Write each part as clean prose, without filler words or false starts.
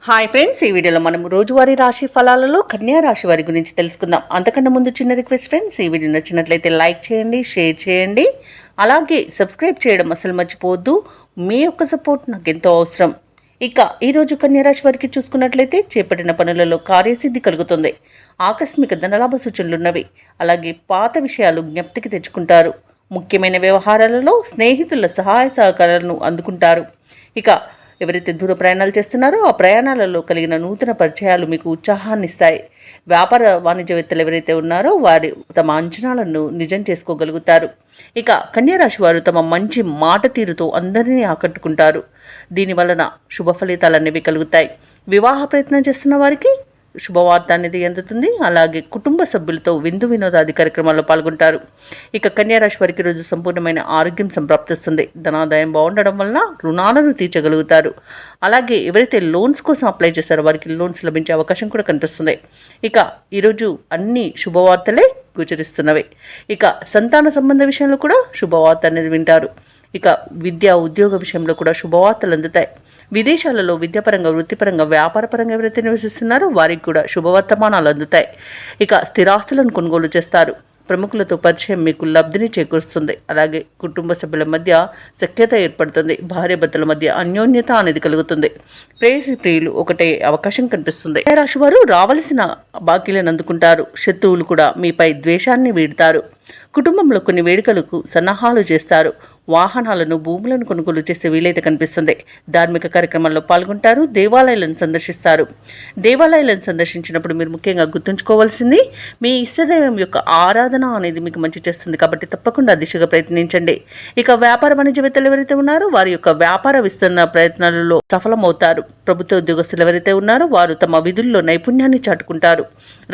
Hi friends, ఈ వీడియోలో మనం రోజువారీ రాశి ఫలాలలో కన్యా రాశి వారి గురించి తెలుసుకుందాం. అంతకన్నా ముందు చిన్న రిక్వెస్ట్ ఫ్రెండ్స్, ఈ వీడియో నచ్చినట్లయితే లైక్ చేయండి, షేర్ చేయండి, అలాగే సబ్స్క్రైబ్ చేయడం అసలు మర్చిపోవద్దు. మీ యొక్క సపోర్ట్ నాకు ఎంతో అవసరం. ఇక ఈరోజు కన్యా రాశి వారికి చూసుకున్నట్లయితే చేపట్టిన పనులలో కార్యసిద్ధి కలుగుతుంది. ఆకస్మిక ధనలాభ సూచనలున్నవి. అలాగే పాత విషయాలు జ్ఞప్తికి తెచ్చుకుంటారు. ముఖ్యమైన వ్యవహారాలలో స్నేహితుల సహాయ సహకారాలను అందుకుంటారు. ఇక ఎవరైతే దూర ప్రయాణాలు చేస్తున్నారో ఆ ప్రయాణాలలో కలిగిన నూతన పరిచయాలు మీకు ఉత్సాహాన్ని ఇస్తాయి. వ్యాపార వాణిజ్యవేత్తలు ఎవరైతే ఉన్నారో వారు తమ అంచనాలను నిజం చేసుకోగలుగుతారు. ఇక కన్యారాశి వారు తమ మంచి మాట తీరుతో అందరినీ ఆకట్టుకుంటారు. దీనివలన శుభ ఫలితాలు అనేవి కలుగుతాయి. వివాహ ప్రయత్నం చేస్తున్న వారికి శుభవార్త అనేది అందుతుంది. అలాగే కుటుంబ సభ్యులతో విందు వినోదాది కార్యక్రమాల్లో పాల్గొంటారు. ఇక కన్యారాశి వారికి రోజు సంపూర్ణమైన ఆరోగ్యం సంప్రాప్తిస్తుంది. ధనాదాయం బాగుండడం వలన రుణాలను తీర్చగలుగుతారు. అలాగే ఎవరైతే లోన్స్ కోసం అప్లై చేస్తారో వారికి లోన్స్ లభించే అవకాశం కూడా కనిపిస్తుంది. ఇక ఈరోజు అన్ని శుభవార్తలే గోచరిస్తున్నవి. ఇక సంతాన సంబంధ విషయంలో కూడా శుభవార్త అనేది వింటారు. ఇక విద్యా ఉద్యోగ విషయంలో కూడా శుభవార్తలు అందుతాయి. విదేశాలలో విద్యాపరంగా, వృత్తిపరంగా, వ్యాపారపరంగా ఎవరైతే నివసిస్తున్నారో వారికి కూడా శుభవర్తమానాలు అందుతాయి. ఇక స్థిరాస్తులను కొనుగోలు చేస్తారు. ప్రముఖులతో పరిచయం మీకు లబ్ధిని చేకూరుస్తుంది. అలాగే కుటుంబ సభ్యుల మధ్య సఖ్యత ఏర్పడుతుంది. భార్యాభర్తల మధ్య అన్యోన్యత అనేది కలుగుతుంది. ప్రేయసి ప్రియులు ఒకటే అవకాశం కనిపిస్తుంది. రాశి వారు రావలసిన బాకీలను అందుకుంటారు. శత్రువులు కూడా మీపై ద్వేషాన్ని వీడతారు. కుటుంబంలో కొన్ని వేడుకలకు సన్నాహాలు చేస్తారు. వాహనాలను, భూములను కొనుగోలు చేసే వీలైతే కనిపిస్తుంది. ధార్మిక కార్యక్రమాల్లో పాల్గొంటారు. దేవాలయాలను సందర్శిస్తారు. దేవాలయాలను సందర్శించినప్పుడు మీరు ముఖ్యంగా గుర్తుంచుకోవాల్సింది మీ ఇష్టదైవం యొక్క ఆరాధన అనేది మీకు మంచి చేస్తుంది. కాబట్టి తప్పకుండా దిశగా ప్రయత్నించండి. ఇక వ్యాపార వాణిజ్యవేత్తలు ఎవరైతే ఉన్నారో వారి యొక్క వ్యాపార విస్తరణ ప్రయత్నాలలో సఫలమవుతారు. ప్రభుత్వ ఉద్యోగస్తులు ఎవరైతే ఉన్నారో వారు తమ విధుల్లో నైపుణ్యాన్ని చాటుకుంటారు.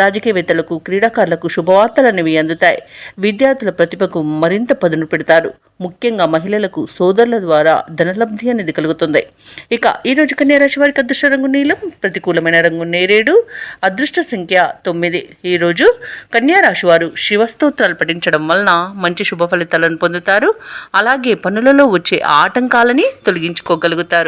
రాజకీయవేత్తలకు, క్రీడాకారులకు శుభవార్తలు అనేవి అందుతాయి. విద్యార్థుల ప్రతిభకు మరింత పదును పెడతారు. ముఖ్యంగా మహిళలకు సోదరుల ద్వారా ధనలబ్ధి అనేది కలుగుతుంది. ఇక ఈరోజు కన్యారాశి వారికి అదృష్ట రంగు నీలం, ప్రతికూలమైన రంగు నేరేడు, అదృష్ట సంఖ్య 9. ఈరోజు కన్యారాశి వారు శివస్తోత్రాలు పఠించడం వలన మంచి శుభ ఫలితాలను పొందుతారు. అలాగే పనులలో వచ్చే ఆటంకాలని తొలగించుకోగలుగుతారు.